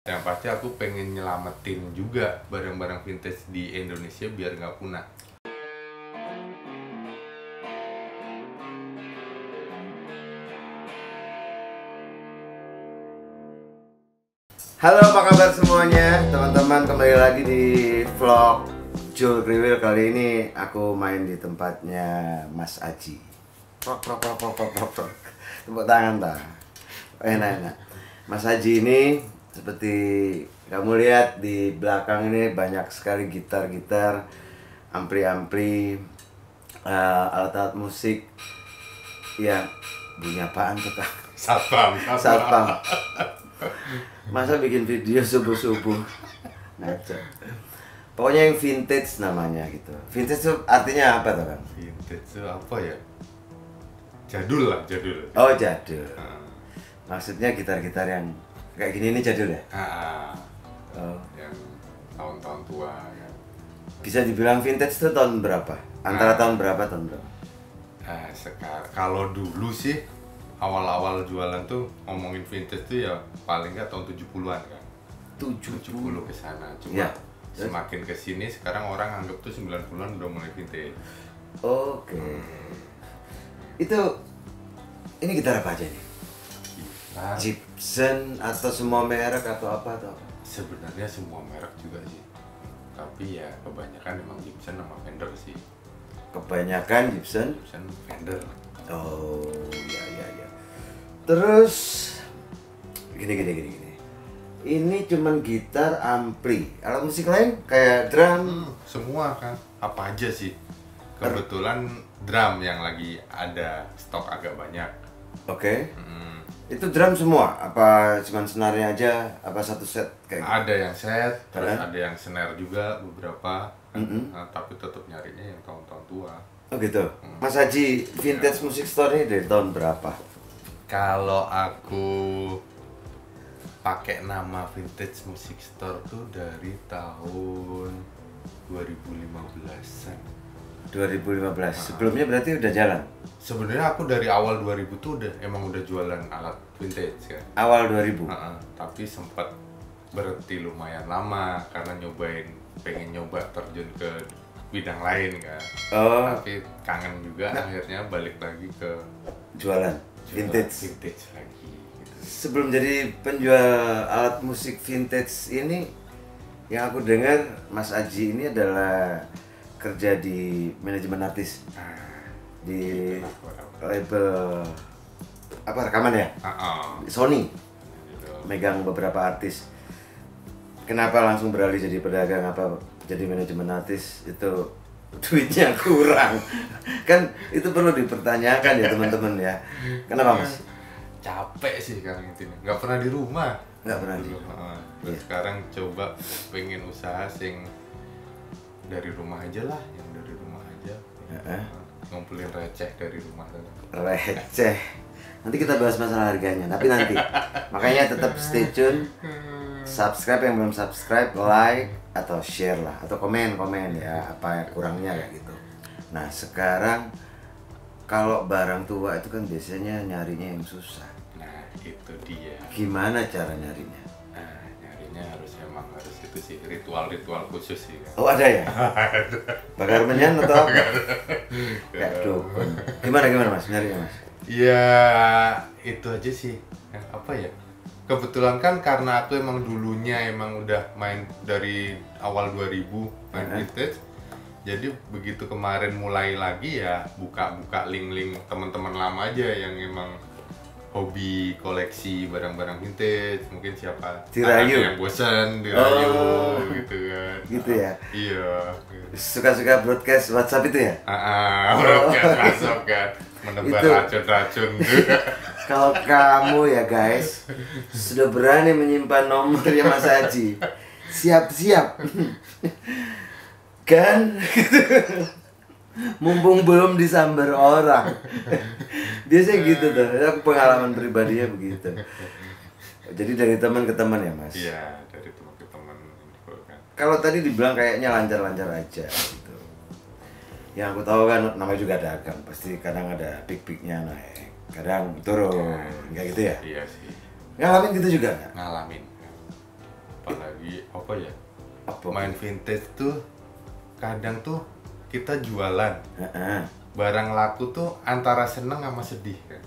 Yang pasti aku pengen nyelamatin juga barang-barang vintage di Indonesia biar nggak punah. Halo, apa kabar semuanya? Teman-teman, kembali lagi di vlog Jul Kriwil. Kali ini aku main di tempatnya Mas Aji. Prok. Tepuk tangan tak? Enak. Mas Aji ini seperti kamu lihat di belakang ini banyak sekali gitar-gitar, ampli-ampli, alat-alat musik. Ya, bunyi apaan tuh Kak? Satpam. Masa bikin video subuh-subuh? Ngaco. Pokoknya yang vintage namanya gitu. Vintage itu artinya apa tuh Kang? Vintage itu apa ya? Jadul lah, jadul. Oh, jadul. Maksudnya gitar-gitar yang kayak gini ini jadul ya? Oh. Yang tahun-tahun tua ya. Bisa dibilang vintage itu tahun berapa? Antara tahun berapa? Sekarang kalau dulu sih awal-awal jualan tuh ngomongin vintage tuh ya paling nggak tahun 70-an kan. 70 ke sana. Cuma Ya. semakin ke sini sekarang orang anggap tuh 90-an udah mulai vintage. Oke. Itu ini gitar apa aja nih? Nah, Gibson atau semua merek atau apa atau apa? sebenarnya semua merek juga sih. Tapi ya kebanyakan emang Gibson sama Fender sih. Kebanyakan Gibson. Gibson, Fender. Oh, ya. Terus gini. Ini cuman gitar, ampli. Alat musik lain kayak drum. Semua kan, apa aja sih. Kebetulan drum yang lagi ada stok agak banyak. Oke. Itu drum semua? Apa cuman senarnya aja? Apa satu set kayak gitu? Ada yang set, terus Keren. ada yang snare juga beberapa. Nah, tapi tetap nyarinya yang tahun-tahun tua. Oh gitu. Mas Haji, Vintage Music Store ini dari tahun berapa? Kalau aku pakai nama Vintage Music Store tuh dari tahun 2015-an. 2015. Sebelumnya berarti udah jalan? Sebenarnya aku dari awal 2000 tuh emang udah jualan alat vintage kan. Awal 2000? Tapi sempat berhenti lumayan lama karena pengen nyoba terjun ke bidang lain kan. Oh. Tapi kangen juga akhirnya balik lagi ke Jualan vintage lagi gitu. Sebelum jadi penjual alat musik vintage ini, yang aku dengar Mas Aji ini adalah kerja di manajemen artis di label apa rekaman ya? Sony. Megang beberapa artis. Kenapa langsung beralih jadi pedagang, apa jadi manajemen artis? Itu duitnya kurang. Kan itu perlu dipertanyakan ya teman-teman ya. Kenapa Mas? Capek sih kan intinya, nggak pernah di rumah. Nggak pernah di Terus sekarang coba pengen usaha sing dari rumah aja lah, yang dari rumah aja. Ngumpulin receh dari rumah sana. Receh. Nanti kita bahas masalah harganya, tapi nanti. Makanya tetap stay tune. Subscribe yang belum subscribe, like atau share lah, atau komen ya apa kurangnya kayak gitu. Nah sekarang kalau barang tua itu kan biasanya nyarinya yang susah. Nah itu dia. Gimana cara nyarinya? Nah nyarinya harus itu sih ritual khusus sih kan. Oh ada ya? Bakar menyan atau apa? Kayak dukun. Gimana Mas nyarinya Mas? Ya itu aja sih. Apa ya? Kebetulan kan karena aku emang dulunya emang udah main dari awal 2000 main vintage. Jadi begitu kemarin mulai lagi ya buka-buka link-link teman-teman lama aja yang emang hobi koleksi barang-barang vintage. Mungkin siapa Dirayu. Ada yang bosan dirayu gitu kan. Gitu ya? Iya gitu. Suka-suka broadcast WhatsApp itu ya? Broadcast masuk kan menebar Itu. racun-racun. Kalau kamu ya guys sudah berani menyimpan nomornya Mas Haji, siap-siap kan? Mumpung belum disambar orang. Biasanya gitu tuh, aku pengalaman pribadinya begitu. Jadi dari teman ke teman ya Mas? Iya, dari teman ke teman kan. Kalau tadi dibilang kayaknya lancar-lancar aja gitu. Yang aku tahu kan namanya juga dagang, pasti kadang ada peak-peaknya naik, kadang turun, kayak gitu ya? Iya sih. Ngalamin gitu juga nggak? Ngalamin. apa ya? Apa? Main vintage tuh kadang tuh kita jualan. Heeh. Barang laku tuh antara seneng sama sedih kan.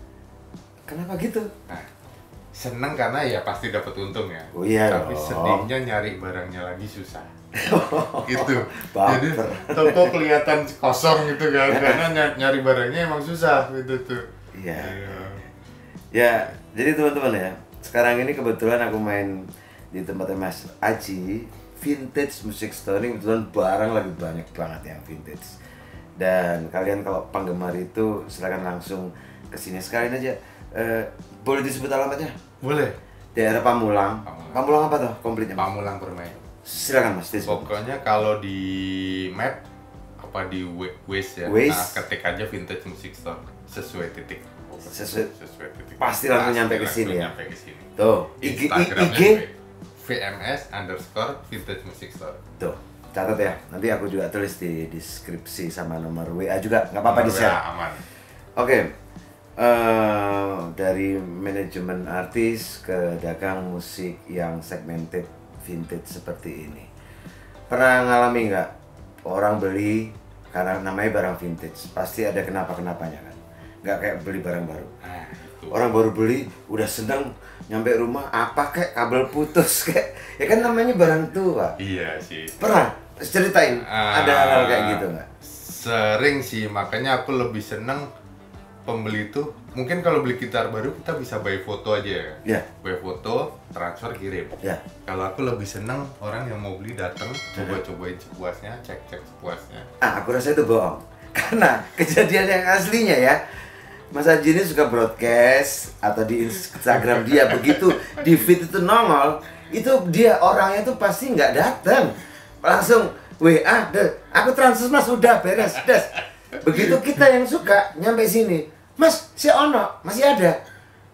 Kenapa gitu? Nah, seneng karena ya pasti dapat untung ya. Oh iya Tapi dong. sedihnya nyari barangnya lagi susah. Gitu. Baper. Jadi toko kelihatan kosong gitu kan karena nyari barangnya emang susah gitu tuh. Iya. Ya, jadi teman-teman ya, sekarang ini kebetulan aku main di tempatnya Mas Aji, Vintage Music Store. Ini kebetulan barang lagi banyak banget yang vintage. Dan kalian kalau penggemar itu silakan langsung kesini sekalian aja. Boleh disebut alamatnya? Boleh. Daerah Pamulang. Pamulang. Pamulang apa tuh komplitnya? Pamulang Permai. Silakan Mas disebut. Pokoknya kalau di map apa di Waze ya, Waze. nah, ketik aja Vintage Music Store sesuai titik. Sesuai titik. pasti langsung nyampe ke sini ya. Nyampe ke sini. Tuh, IG VMS_Vintage Music Store. tuh. Catat ya. Nanti aku juga tulis di deskripsi sama nomor WA juga. Nggak apa-apa di-share. Aman. Oke. Dari manajemen artis ke dagang musik yang segmented vintage seperti ini. Pernah ngalami nggak orang beli karena namanya barang vintage? Pasti ada kenapa-kenapanya kan? Nggak kayak beli barang baru. Nah, itu. Orang baru beli udah seneng, nyampe rumah apa kayak kabel putus kayak ya kan namanya barang tua. Iya sih. Pernah ceritain ada hal-hal kayak gitu nggak? Sering sih, makanya aku lebih seneng pembeli itu. Mungkin kalau beli gitar baru kita bisa buy foto aja ya. Ya. Buy foto, transfer, kirim. Ya. Kalau aku lebih seneng orang yang mau beli datang, coba-cobain sepuasnya, cek-cek sepuasnya. Aku rasa itu bohong. Karena kejadian yang aslinya ya, Mas Haji ini suka broadcast atau di Instagram dia begitu di feed itu nongol, itu dia orangnya itu pasti nggak datang, langsung WA, aku transfer Mas udah beres, des. Begitu kita yang suka nyampe sini, Mas si Ono masih ada,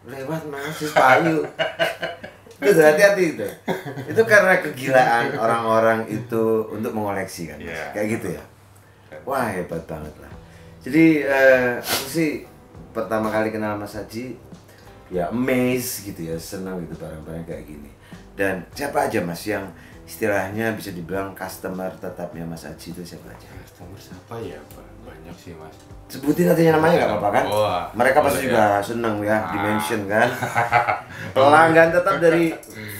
lewat Mas si Payu. Itu hati-hati itu. Itu karena kegilaan orang-orang itu untuk mengoleksi kan, Mas? Yeah. Kayak gitu ya. Wah hebat banget lah. Jadi aku sih pertama kali kenal Mas Haji ya amazed gitu ya, senang gitu barang-barang kayak gini. Dan siapa aja Mas yang istilahnya bisa dibilang customer tetapnya Mas Haji itu siapa aja? Customer siapa ya, Pak? Banyak sih Mas. Sebutin aja namanya nggak apa-apa kan? Wah, Mereka pasti boleh juga ya. seneng ya di-mention kan. Pelanggan tetap dari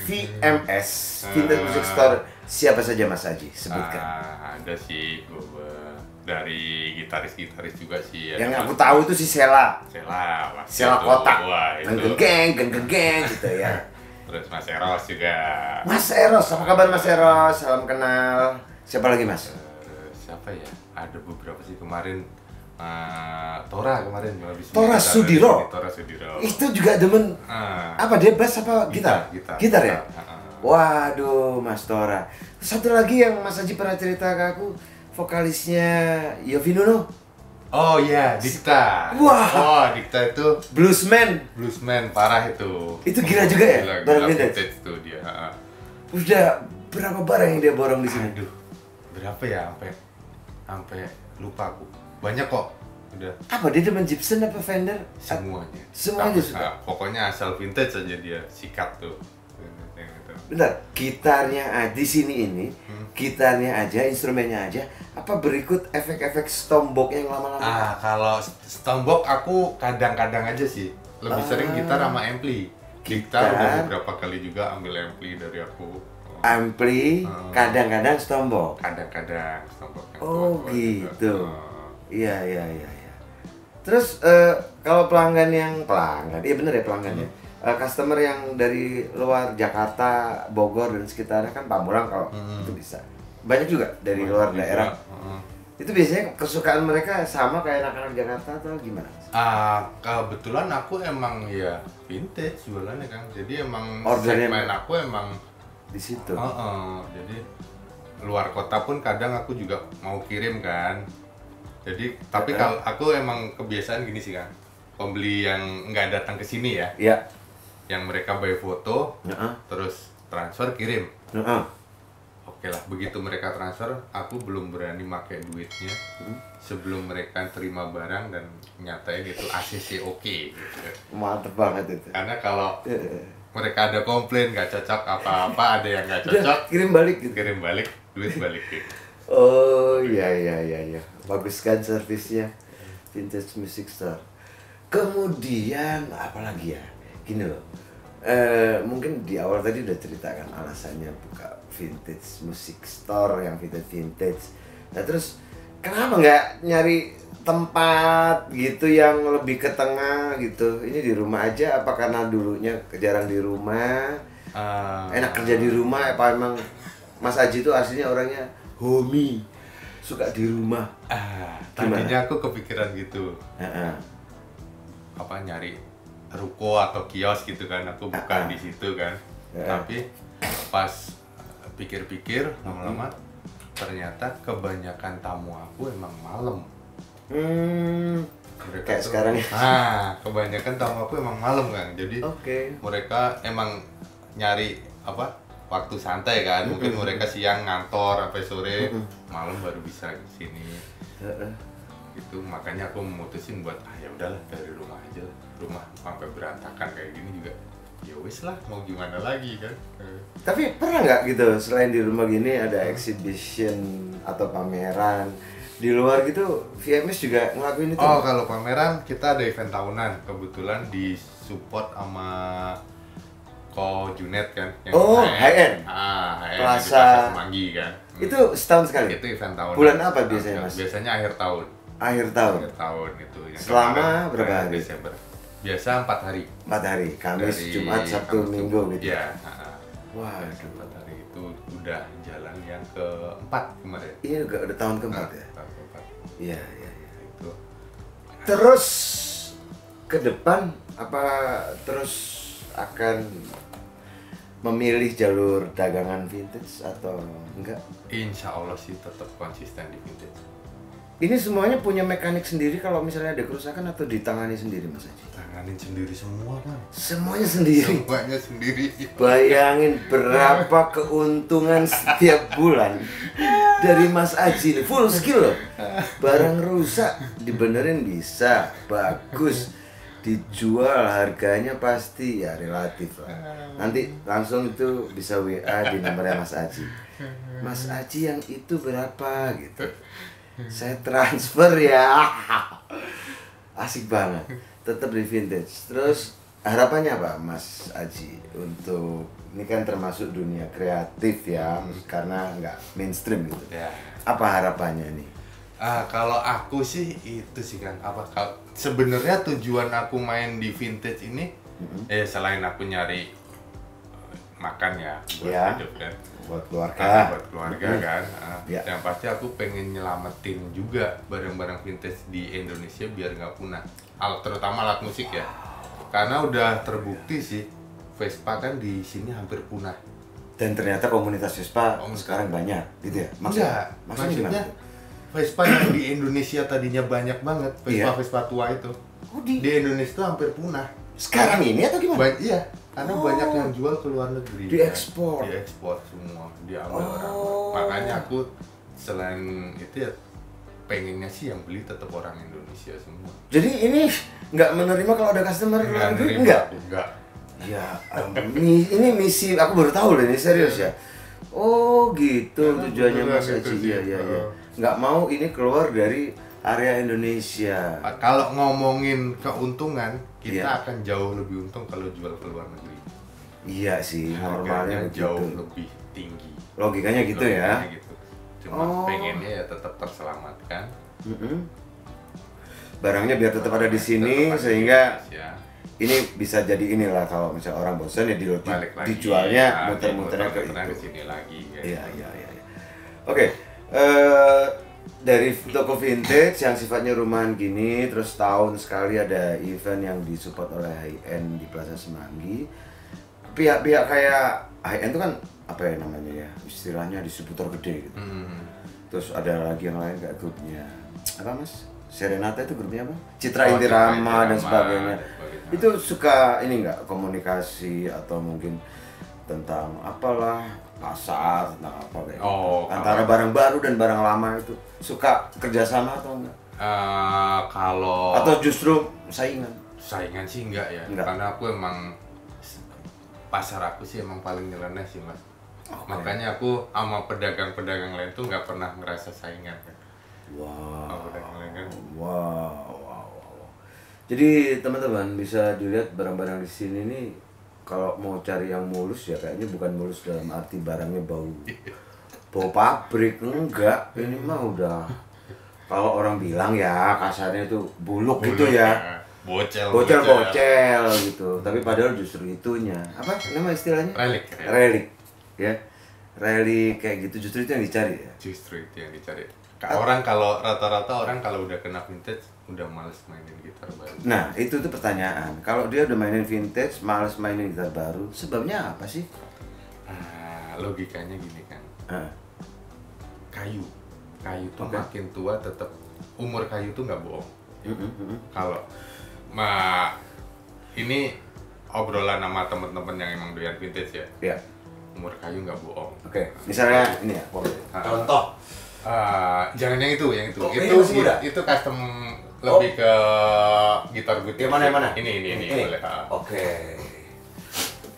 VMS Vintage Music Store siapa saja Mas Haji? Sebutkan. Ada sih dari gitaris-gitaris juga sih. Yang ada aku Mas- tahu itu si Sela. Sela, Mas Sela itu. kotak. Wah, itu. Geng gitu ya. Terus Mas Eros juga. Mas Eros, apa kabar Mas Eros? Salam kenal. Siapa lagi Mas? Siapa ya? Ada beberapa sih kemarin. Tora kemarin habis Tora gitar Sudiro? dari sini, Tora Sudiro. Itu juga demen apa dia bass apa gitar? Gitar ya? Waduh Mas Tora. Satu lagi yang Mas Haji pernah cerita ke aku, vokalisnya Yovinuno. Oh iya, Dikta. Wah. Oh, Dikta itu Bluesman. bluesman parah itu. Itu gila juga ya? Gila, Barang gila vintage? vintage tuh dia. Udah berapa barang yang dia borong di sini? Aduh, berapa ya sampai lupa aku. Banyak kok. Udah Apa dia demen Gibson apa Fender? semuanya. Semuanya Tapi, suka? pokoknya asal vintage aja dia sikat tuh. Gitu. Bentar, gitarnya di sini ini, gitarnya aja, instrumennya aja, apa berikut efek-efek Stombok yang lama-lama? Kalau Stombok aku kadang-kadang aja sih. Lebih sering gitar sama ampli. Gitar Gitar. udah beberapa kali juga ambil ampli dari aku. Ampli, kadang-kadang Stombok. Kadang-kadang Stombok yang Oh tua-tua gitu. juga. Iya. Terus kalau pelanggan, iya bener ya pelanggan ya. Customer yang dari luar Jakarta, Bogor dan sekitarnya kan Pamulang kalau itu bisa. Banyak juga dari luar Juga, daerah. Itu biasanya kesukaan mereka sama kayak anak-anak Jakarta atau gimana? Kebetulan aku emang ya vintage jualannya kan. Jadi emang Ordernya segmen aku emang Di situ. jadi luar kota pun kadang aku juga mau kirim kan. Jadi tapi kalau aku emang kebiasaan gini sih kan. Pembeli yang nggak datang ke sini ya, Iya. yang mereka buy foto, Heeh. terus transfer kirim. Heeh. Oke lah, begitu mereka transfer, aku belum berani pakai duitnya sebelum mereka terima barang dan nyatain itu ACC oke. Gitu. Mantep banget itu. Karena kalau mereka ada komplain nggak cocok apa-apa, ada yang nggak cocok, Udah, kirim balik gitu. kirim balik, duit balik gitu. Oh iya. Bagus kan servisnya Vintage Music Store. Kemudian apalagi ya? Gini loh. Mungkin di awal tadi udah ceritakan alasannya buka Vintage Music Store yang vintage. Nah terus kenapa nggak nyari tempat gitu yang lebih ke tengah gitu? Ini di rumah aja apa karena dulunya jarang di rumah? Enak kerja di rumah apa emang Mas Aji itu aslinya orangnya homey, suka di rumah? Tadinya aku kepikiran gitu. Apa nyari ruko atau kios gitu kan, aku buka di situ kan. Tapi pas pikir-pikir lama-lama ternyata kebanyakan tamu aku emang malam. Mereka Kayak sekarang ya. Kebanyakan tamu aku emang malam kan. Jadi mereka emang nyari apa waktu santai kan. Mungkin mereka siang ngantor sampai sore, malam baru bisa ke sini. Gitu, makanya aku memutusin buat ya udahlah dari rumah aja lah. Rumah sampai berantakan kayak gini juga ya wis lah, mau gimana lagi kan. Tapi pernah nggak gitu selain di rumah gini ada exhibition atau pameran di luar gitu? VMS juga ngelakuin itu? Oh, kalau pameran kita ada event tahunan, kebetulan disupport sama Ko Junet kan yang HN. HN Plaza Semanggi kan. Itu setahun sekali? Itu event tahunan. Bulan apa biasanya Mas? Biasanya akhir tahun. Akhir tahun itu yang selama berapa hari? Desember. Biasa 4 hari. 4 hari, Kamis, Jumat, Sabtu, Minggu gitu. Iya. Waduh, 4 hari itu udah jalan yang keempat kemarin. Iya, udah tahun keempat ya. Tahun keempat. Iya. Itu. Terus ke depan apa terus akan memilih jalur dagangan vintage atau enggak? Insya Allah sih tetap konsisten di vintage. Ini semuanya punya mekanik sendiri kalau misalnya ada kerusakan atau ditangani sendiri Mas Haji? Tanganin sendiri semua kan? Semuanya sendiri? Semuanya sendiri. Bayangin berapa keuntungan setiap bulan dari Mas Haji nih, full skill loh. Barang rusak dibenerin bisa, bagus. Dijual harganya pasti ya relatif lah. Nanti langsung itu bisa WA di nomornya Mas Haji. Mas Haji yang itu berapa gitu. Saya transfer ya. Asik banget. Tetap di vintage. Terus harapannya apa Mas Haji untuk ini kan termasuk dunia kreatif ya, karena nggak mainstream gitu. Ya. Apa harapannya nih? Kalau aku sih itu sih kan sebenarnya tujuan aku main di vintage ini selain aku nyari makan ya buat hidup kan, buat keluarga, kan. Yang pasti aku pengen nyelamatin juga barang-barang vintage di Indonesia biar nggak punah. Terutama alat musik ya, karena udah terbukti sih Vespa kan di sini hampir punah. Dan ternyata komunitas Vespa sekarang banyak gitu ya? Maksudnya Vespa yang di Indonesia tadinya banyak banget, Vespa tua itu. Di Indonesia tuh hampir punah. Sekarang ini atau gimana? Iya, karena banyak yang jual ke luar negeri. Diekspor. Diekspor semua, diambil orang. Makanya aku selain itu ya pengennya sih yang beli tetap orang Indonesia semua. Jadi ini nggak menerima kalau ada customer luar negeri? Enggak. Ya, ini misi aku baru tahu loh, ini serius ya. Oh gitu tujuannya Mas Haji. Iya. Nggak mau ini keluar dari area Indonesia. Kalau ngomongin keuntungan, kita akan jauh lebih untung kalau jual ke luar negeri. Iya sih, normalnya jauh lebih tinggi. Logikanya gitu ya. Gitu. Cuma pengennya ya tetap terselamatkan. Barangnya biar tetap ada di sini sehingga ini bisa jadi inilah kalau misalnya orang bosan ya dijualnya muter-muternya ke sini lagi. Iya. Oke. Dari toko vintage yang sifatnya rumahan gini, terus tahun sekali ada event yang disupport oleh HN di Plaza Semanggi. Pihak-pihak kayak HN itu kan apa ya namanya ya, istilahnya distributor gede gitu. Terus ada lagi yang lain kayak grupnya apa Mas? Serenata itu grupnya apa? Citra Intirama dan sebagainya. Itu suka ini nggak komunikasi atau mungkin tentang apalah pasar tentang apa kayak gitu. Antara barang baru dan barang lama itu suka kerjasama atau enggak? Kalau atau justru saingan? Saingan sih enggak ya, karena aku emang pasar aku sih emang paling nyeleneh sih mas. Oke. Makanya aku sama pedagang-pedagang lain tuh nggak pernah ngerasa saingan kan. Wow. Sama pedagang lain kan. Wow. Jadi teman-teman bisa dilihat barang-barang di sini nih, kalau mau cari yang mulus ya kayaknya bukan mulus dalam arti barangnya bau pabrik, enggak. Ini mah udah, kalau orang bilang ya kasarnya itu buluk gitu ya. Bocel gitu. Tapi padahal justru itunya apa nama istilahnya? Relik. Ya. Relik kayak gitu, justru itu yang dicari ya. Justru itu yang dicari. Orang kalau rata-rata orang kalau udah kena vintage udah males mainin gitar baru. Nah, itu tuh pertanyaan. Kalau dia udah mainin vintage, males mainin gitar baru, sebabnya apa sih? Logikanya gini kan. Kayu tuh Oke. makin tua tetap umur kayu tuh nggak bohong. Kalau ini obrolan sama temen-temen yang emang doyan vintage ya. Ya. Umur kayu nggak bohong. Oke. Misalnya ini ya. Contoh. Jangan yang itu. Oh, ini masih muda? Itu custom lebih ke gitar gue. Yang mana? Ini boleh. Oke.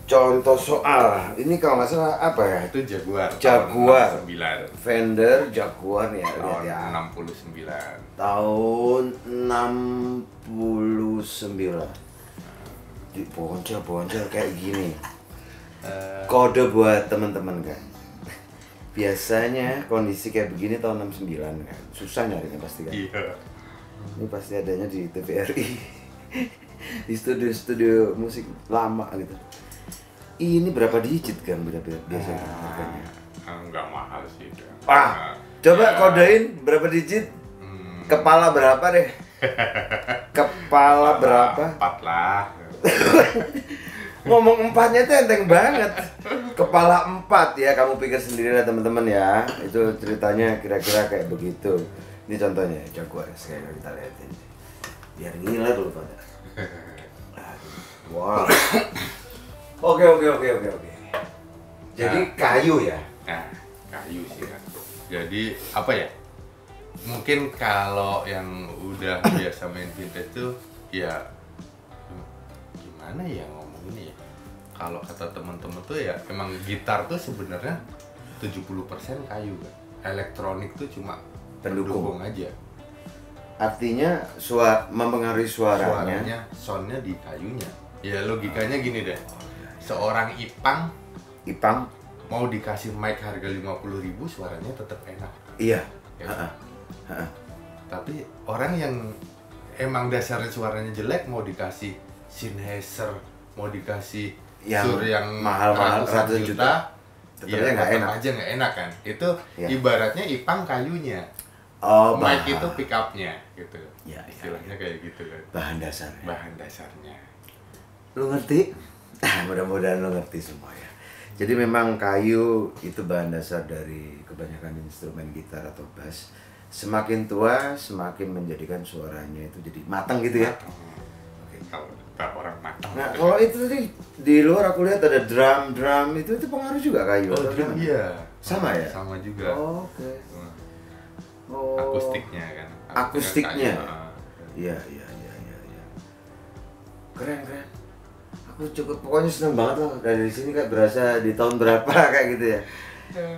Contoh soal ini kalau nggak salah apa ya? Itu Jaguar. Jaguar. Tahun 69. Fender Jaguar nih ya. Tahun ya. 69. Tahun 69. Di boncel kayak gini. Kode buat teman-teman kan. Biasanya kondisi kayak begini tahun 69 kan. Susah nyarinya pasti kan. Iya. Ini pasti adanya di TVRI. Di studio musik lama gitu. Ini berapa digit kan biasanya harganya? Enggak mahal sih. Coba kodein berapa digit? Kepala berapa deh? Kepala berapa? 4 lah. Ngomong 4-nya tuh enteng banget. Kepala 4 ya, kamu pikir sendiri lah teman-teman ya. Itu ceritanya kira-kira kayak begitu. Ini contohnya Jaguar sekali kita lihatin. Biar gila dulu pada. Wow. Oke. Jadi kayu ya. Nah, kayu sih kan. Jadi apa ya? Mungkin kalau yang udah biasa main vintage tuh ya gimana ya ngomonginnya ya? Kalau kata teman-teman tuh ya emang gitar tuh sebenarnya 70% kayu kan. Elektronik tuh cuma pendukung aja. Artinya mempengaruhi suaranya. Soundnya di kayunya. Ya logikanya gini deh. Seorang Ipang mau dikasih mic harga 50.000 suaranya tetap enak. Iya. Ya. Tapi orang yang emang dasarnya suaranya jelek mau dikasih Sennheiser, mau dikasih sur yang mahal-mahal ratusan juta, tetapnya nggak enak. aja nggak enak kan. Itu ya. Ibaratnya Ipang kayunya. Mic itu pick up-nya gitu. Ya, istilahnya kayak gitu kan. Bahan dasarnya. Lu ngerti? Mudah-mudahan lo ngerti semua ya. Jadi memang kayu itu bahan dasar dari kebanyakan instrumen gitar atau bass. Semakin tua, semakin menjadikan suaranya itu jadi matang gitu ya. Oke, kalau orang matang. Nah, kalau itu tadi di luar aku lihat ada drum itu pengaruh juga kayu. Oh, drum iya. Sama ya? Sama juga. Oke. Akustiknya kan. Akustiknya. Iya. Keren. Aku pokoknya seneng banget loh dari sini kayak berasa di tahun berapa kayak gitu ya.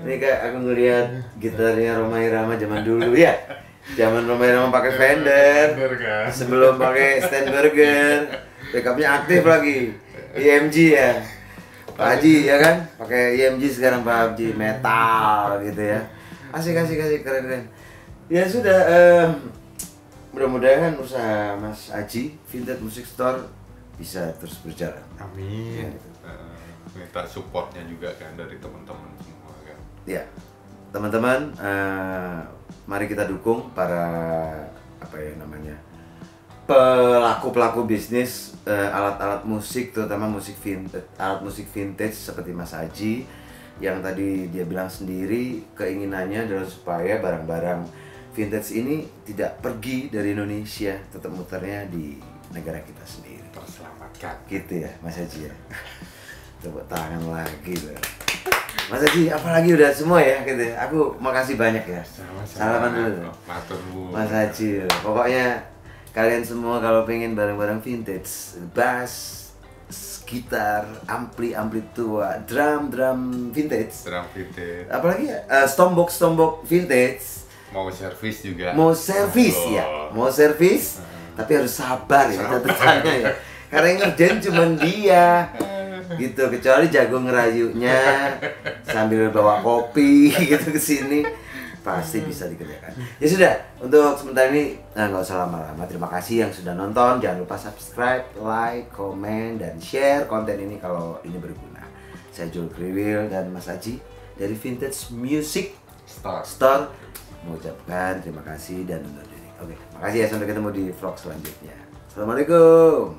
Ini kayak aku ngelihat gitarnya Rhoma Irama zaman dulu ya. Zaman Rhoma Irama pakai Fender, kan? sebelum pakai Steinberger, backupnya aktif lagi, EMG ya. Pak Haji ya kan, pakai EMG sekarang Pak Haji metal gitu ya. Asik keren. Ya sudah, mudah-mudahan usaha Mas Haji Vintage Music Store bisa terus berjalan. Amin. Minta supportnya juga kan dari teman-teman semua kan. Ya, teman-teman, mari kita dukung para pelaku bisnis alat-alat musik, terutama alat musik vintage seperti Mas Haji yang tadi dia bilang sendiri keinginannya adalah supaya barang-barang vintage ini tidak pergi dari Indonesia, tetap muternya di negara kita sendiri. Terselamatkan. Gitu ya, Mas Haji ya. Tepuk tangan lagi loh. Mas Haji, apalagi udah semua ya gitu ya. Aku makasih banyak ya. Salaman dulu. Mas Haji. Pokoknya kalian semua kalau pengen barang-barang vintage, bass, gitar, ampli tua, drum vintage. Drum vintage. Apalagi ya? Stombok vintage. Mau servis juga. Mau servis ya, mau servis. Tapi harus sabar ya catatannya ya. Karena yang ngerjain cuma dia. Gitu, kecuali jago ngerayunya sambil bawa kopi gitu ke sini pasti bisa dikerjakan. Ya sudah, untuk sementara ini nggak usah lama-lama. Terima kasih yang sudah nonton. Jangan lupa subscribe, like, komen, dan share konten ini kalau ini berguna. Saya Joel Kriwil dan Mas Aji dari Vintage Music Store mengucapkan terima kasih dan undur diri. Oke, makasih ya, sampai ketemu di vlog selanjutnya. Assalamualaikum.